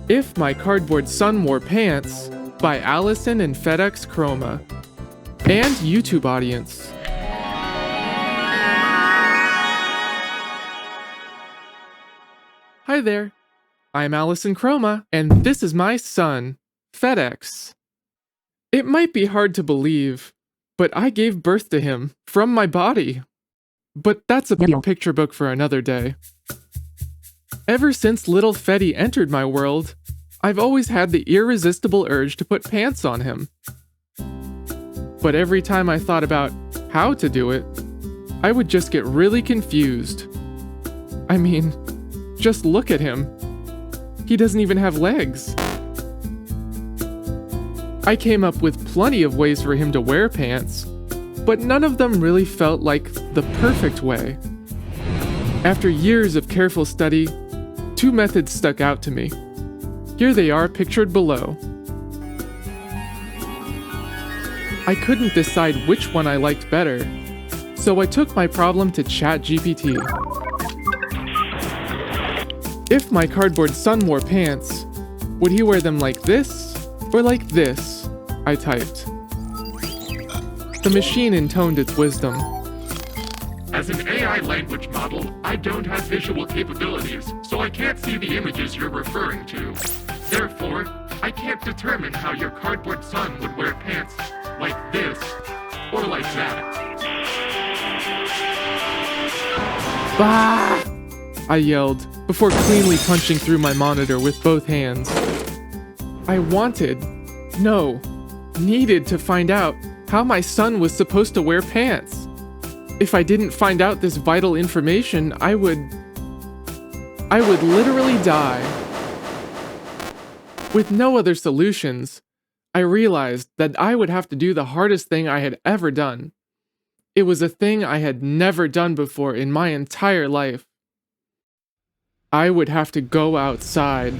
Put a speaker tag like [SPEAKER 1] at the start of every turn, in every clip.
[SPEAKER 1] If My Cardboard Son Wore Pants by Allison and FedEx Chroma. And YouTube audience. Hi there, I'm Allison Chroma, and this is my son, FedEx. It might be hard to believe, but I gave birth to him from my body. But that's a picture book for another day. Ever since little Fetty entered my world, I've always had the irresistible urge to put pants on him. But every time I thought about how to do it, I would just get really confused. I mean, just look at him. He doesn't even have legs. I came up with plenty of ways for him to wear pants, but none of them really felt like the perfect way. After years of careful study, two methods stuck out to me. Here they are pictured below. I couldn't decide which one I liked better, so I took my problem to ChatGPT. If my cardboard son wore pants, would he wear them like this or like this? I typed. The machine intoned its wisdom.
[SPEAKER 2] As an AI language model, I don't have visual capabilities, so I can't see the images you're referring to. Therefore, I can't determine how your cardboard son would wear pants like this or like that.
[SPEAKER 1] Bah! I yelled, before cleanly punching through my monitor with both hands. I needed to find out how my son was supposed to wear pants. If I didn't find out this vital information, I would literally die. With no other solutions, I realized that I would have to do the hardest thing I had ever done. It was a thing I had never done before in my entire life. I would have to go outside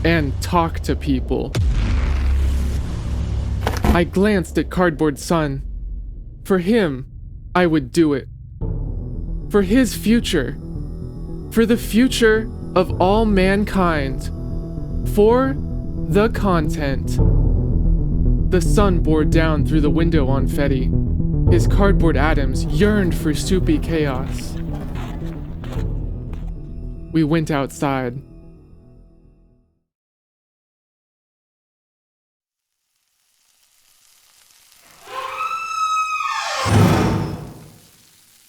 [SPEAKER 1] and talk to people. I glanced at Cardboard Son. For him, I would do it. For his future. For the future of all mankind. For the content. The sun bore down through the window on Fetty. His cardboard atoms yearned for soupy chaos. We went outside.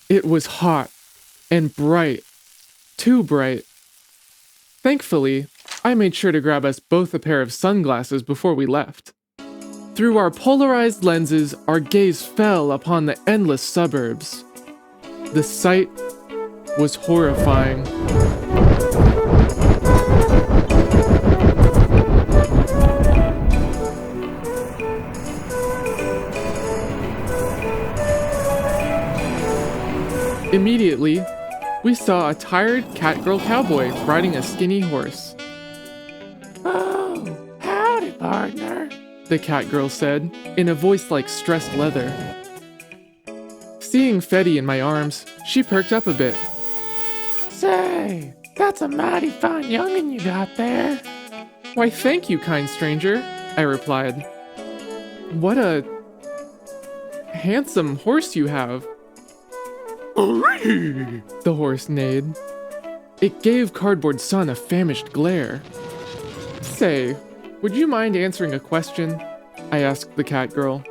[SPEAKER 1] It was hot and bright. Too bright. Thankfully, I made sure to grab us both a pair of sunglasses before we left. Through our polarized lenses, our gaze fell upon the endless suburbs. The sight was horrifying. Immediately, we saw a tired catgirl cowboy riding a skinny horse.
[SPEAKER 3] "Oh, howdy, partner,"
[SPEAKER 1] the catgirl said, in a voice like stressed leather. Seeing Fetty in my arms, she perked up a bit.
[SPEAKER 3] "Say, that's a mighty fine youngin' you got there."
[SPEAKER 1] "Why, thank you, kind stranger," I replied. "What a handsome horse you have." The horse neighed. It gave Cardboard Son a famished glare. "Say, would you mind answering a question?" I asked the catgirl.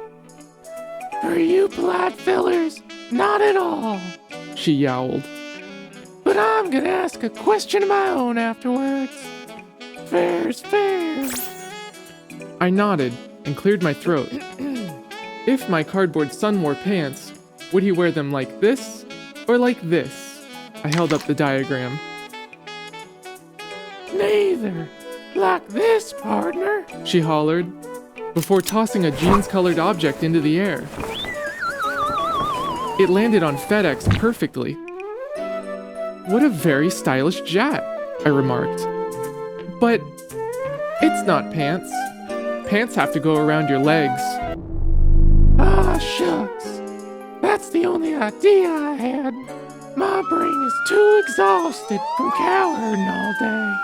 [SPEAKER 3] "For you polite fellers, not at all,"
[SPEAKER 1] she yowled.
[SPEAKER 3] "But I'm gonna ask a question of my own afterwards. Fair's fair."
[SPEAKER 1] I nodded and cleared my throat. If my cardboard son wore pants, would he wear them like this or like this? I held up the diagram.
[SPEAKER 3] "Neither. Like this, partner,"
[SPEAKER 1] she hollered, before tossing a jeans-colored object into the air. It landed on FedEx perfectly. "What a very stylish jet," I remarked. "But it's not pants. Pants have to go around your legs."
[SPEAKER 3] "Ah, shucks. That's the only idea I had. My brain is too exhausted from cowherding all day."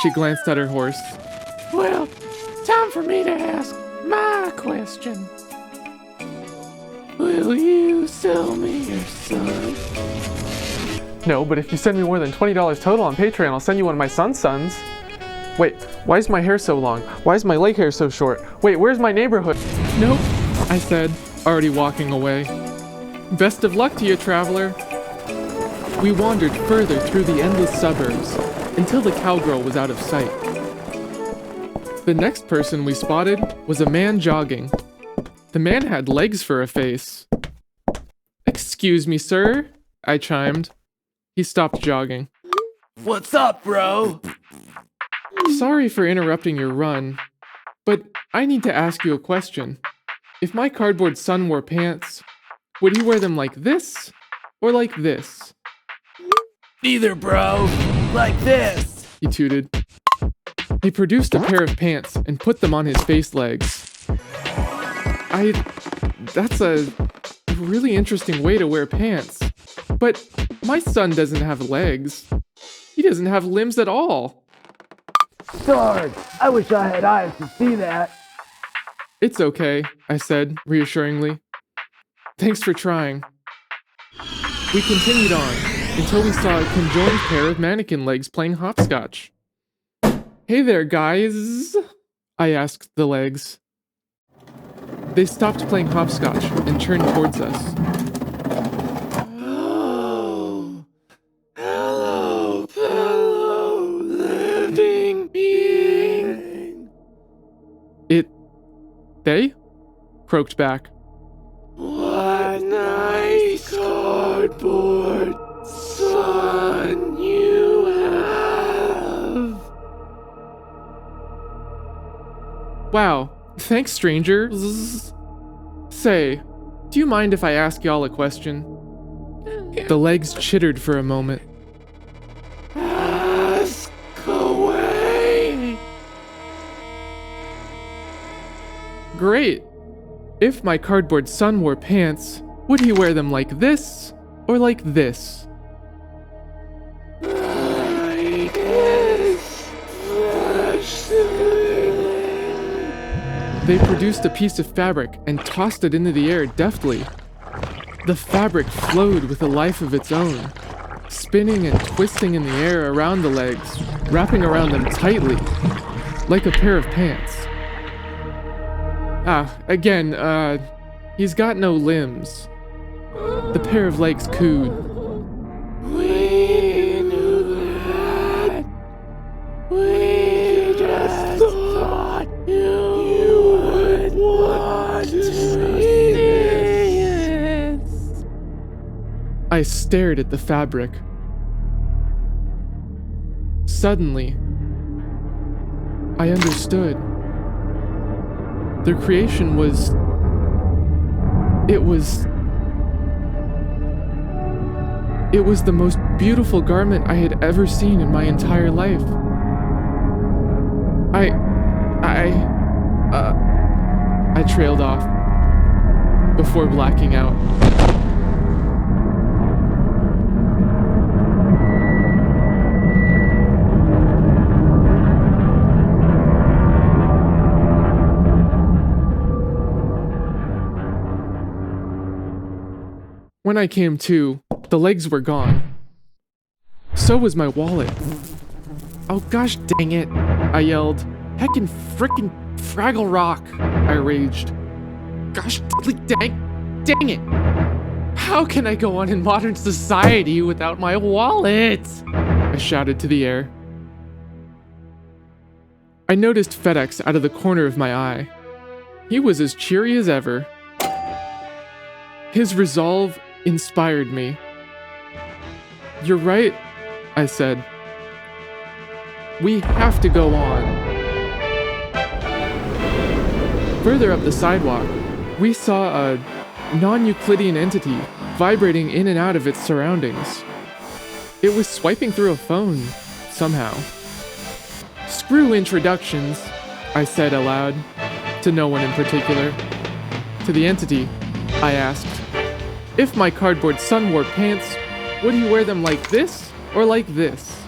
[SPEAKER 1] She glanced at her horse.
[SPEAKER 3] Well, time for me to ask my question. Will you sell me your son?
[SPEAKER 1] No, but if you send me more than $20 total on Patreon, I'll send you one of my son's sons. Wait, why is my hair so long? Why is my leg hair so short? Wait, where's my neighborhood? Nope, I said, already walking away. Best of luck to you, traveler. We wandered further through the endless suburbs until the cowgirl was out of sight. The next person we spotted was a man jogging. The man had legs for a face. Excuse me, sir, I chimed. He stopped jogging.
[SPEAKER 4] What's up, bro?
[SPEAKER 1] Sorry for interrupting your run, but I need to ask you a question. If my cardboard son wore pants, would he wear them like this or like this?
[SPEAKER 4] Neither, bro. Like this.
[SPEAKER 1] He tooted. He produced a pair of pants and put them on his face legs. That's a really interesting way to wear pants. But my son doesn't have legs. He doesn't have limbs at all.
[SPEAKER 4] Darn, I wish I had eyes to see that.
[SPEAKER 1] It's okay, I said, reassuringly. Thanks for trying. We continued on until we saw a conjoined pair of mannequin legs playing hopscotch. Hey there, guys, I asked the legs. They stopped playing hopscotch and turned towards us.
[SPEAKER 3] Oh, hello, fellow living being.
[SPEAKER 1] They? Croaked back.
[SPEAKER 3] What nice cardboard son you have.
[SPEAKER 1] Wow, thanks, strangers. Say, do you mind if I ask y'all a question? The legs chittered for a moment.
[SPEAKER 3] Ask away.
[SPEAKER 1] Great. If my cardboard son wore pants, would he wear them like this or like this?
[SPEAKER 3] Like this.
[SPEAKER 1] They produced a piece of fabric and tossed it into the air deftly. The fabric flowed with a life of its own, spinning and twisting in the air around the legs, wrapping around them tightly, like a pair of pants. Again, he's got no limbs. The pair of legs cooed.
[SPEAKER 3] We knew that. We just thought you would want to see this.
[SPEAKER 1] I stared at the fabric. Suddenly, I understood. Their creation was... It was the most beautiful garment I had ever seen in my entire life. I trailed off before blacking out. When I came to, the legs were gone. So was my wallet. Oh gosh dang it, I yelled. Heckin' frickin' Fraggle Rock, I raged. Gosh dang it. How can I go on in modern society without my wallet? I shouted to the air. I noticed FedEx out of the corner of my eye. He was as cheery as ever. His resolve inspired me. You're right, I said. We have to go on. Further up the sidewalk, we saw a non-Euclidean entity vibrating in and out of its surroundings. It was swiping through a phone, somehow. Screw introductions, I said aloud, to no one in particular. To the entity, I asked, if my cardboard son wore pants, would he wear them like this or like this?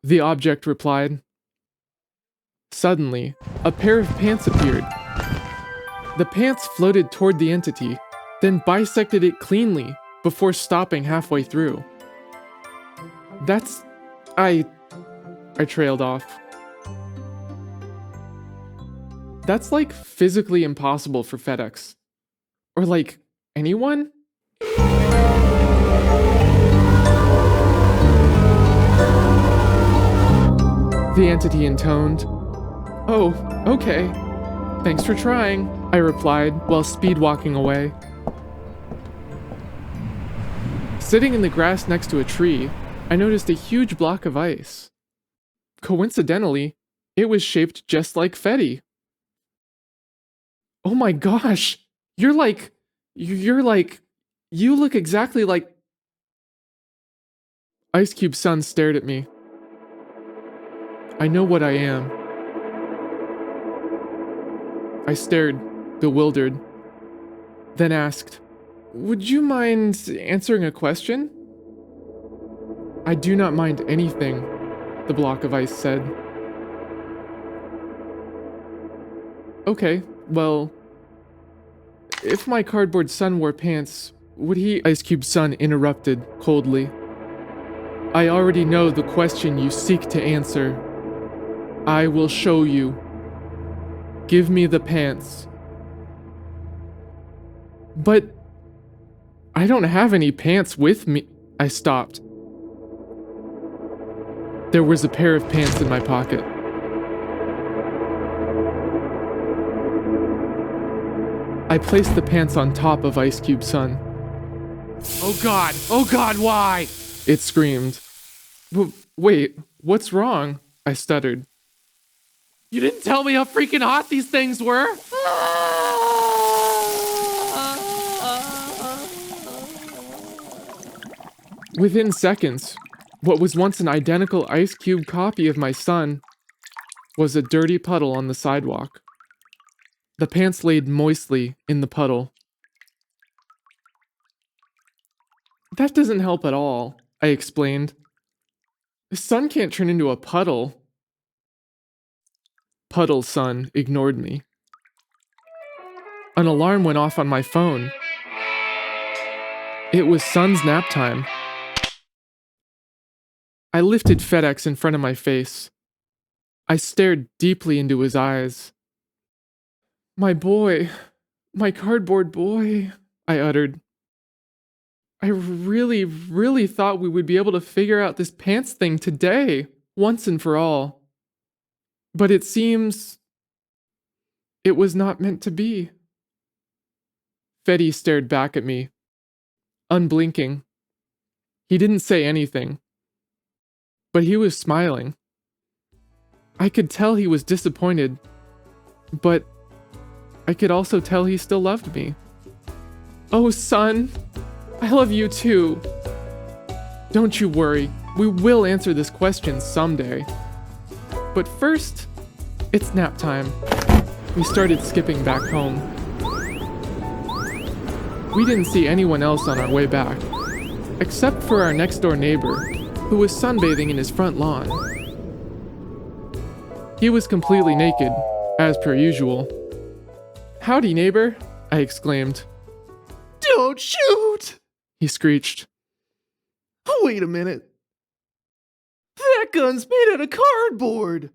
[SPEAKER 1] the object replied. Suddenly, a pair of pants appeared. The pants floated toward the entity, then bisected it cleanly before stopping halfway through. I trailed off. That's like physically impossible for FedEx. Or like anyone? The entity intoned. Oh, okay. Thanks for trying, I replied while speed walking away. Sitting in the grass next to a tree, I noticed a huge block of ice. Coincidentally, it was shaped just like Fetty. Oh my gosh, you look exactly like... Ice Cube's son stared at me. I know what I am. I stared, bewildered, then asked, would you mind answering a question? I do not mind anything, the block of ice said. Okay, well, if my cardboard son wore pants, would he? Ice Cube's son interrupted coldly. I already know the question you seek to answer. I will show you. Give me the pants. But I don't have any pants with me. I stopped. There was a pair of pants in my pocket. I placed the pants on top of Ice Cube's son. Oh God, why? It screamed. Wait, what's wrong? I stuttered. You didn't tell me how freaking hot these things were! Within seconds, what was once an identical Ice Cube copy of my son was a dirty puddle on the sidewalk. The pants laid moistly in the puddle. That doesn't help at all, I explained. The sun can't turn into a puddle. Puddle Son ignored me. An alarm went off on my phone. It was Son's nap time. I lifted FedEx in front of my face. I stared deeply into his eyes. My boy, my cardboard boy, I uttered. I really thought we would be able to figure out this pants thing today, once and for all. But it seems it was not meant to be. Fetty stared back at me, unblinking. He didn't say anything, but he was smiling. I could tell he was disappointed, but I could also tell he still loved me. Oh, son, I love you too. Don't you worry, we will answer this question someday. But first, it's nap time. We started skipping back home. We didn't see anyone else on our way back, except for our next door neighbor, who was sunbathing in his front lawn. He was completely naked, as per usual. Howdy, neighbor, I exclaimed.
[SPEAKER 5] Don't shoot!
[SPEAKER 1] He screeched.
[SPEAKER 5] Wait a minute. That gun's made out of cardboard!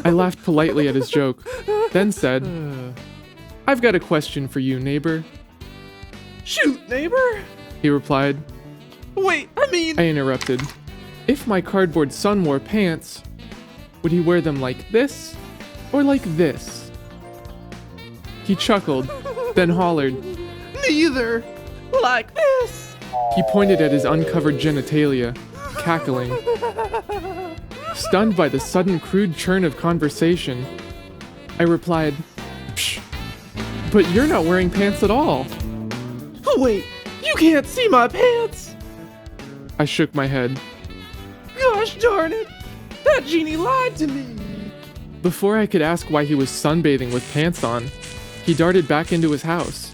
[SPEAKER 1] I laughed politely at his joke, then said, I've got a question for you, neighbor.
[SPEAKER 5] Shoot, neighbor!
[SPEAKER 1] He replied.
[SPEAKER 5] Wait,
[SPEAKER 1] I interrupted. If my cardboard son wore pants, would he wear them like this or like this? He chuckled, then hollered.
[SPEAKER 5] Neither! Like this!
[SPEAKER 1] He pointed at his uncovered genitalia, cackling. Stunned by the sudden crude churn of conversation, I replied, Psh, but you're not wearing pants at all.
[SPEAKER 5] Wait, you can't see my pants!
[SPEAKER 1] I shook my head.
[SPEAKER 5] Gosh darn it! That genie lied to me!
[SPEAKER 1] Before I could ask why he was sunbathing with pants on, he darted back into his house.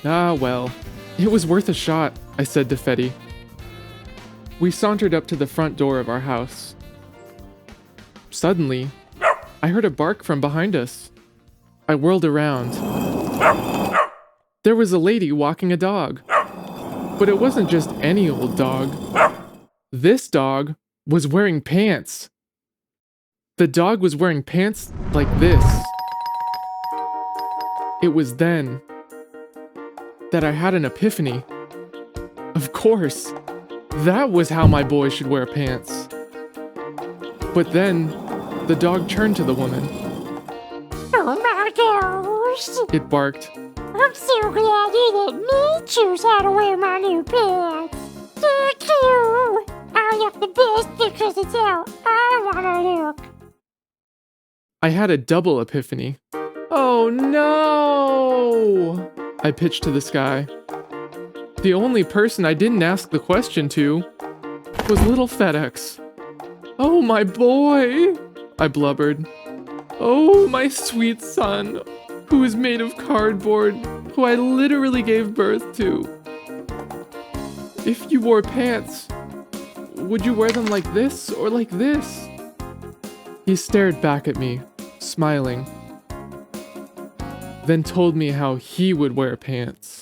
[SPEAKER 1] Ah, well, it was worth a shot, I said to Fetty. We sauntered up to the front door of our house. Suddenly, I heard a bark from behind us. I whirled around. There was a lady walking a dog. But it wasn't just any old dog. This dog was wearing pants. The dog was wearing pants like this. It was then that I had an epiphany. Of course, that was how my boy should wear pants. But then, the dog turned to the woman.
[SPEAKER 3] Oh my gosh!
[SPEAKER 1] It barked.
[SPEAKER 3] I'm so glad you let me choose how to wear my new pants. Thank you! I look the best because it's how I wanna look.
[SPEAKER 1] I had a double epiphany. Oh no! I pitched to the sky. The only person I didn't ask the question to was little FedEx. Oh, my boy! I blubbered. Oh, my sweet son, who is made of cardboard, who I literally gave birth to. If you wore pants, would you wear them like this or like this? He stared back at me, smiling, then told me how he would wear pants.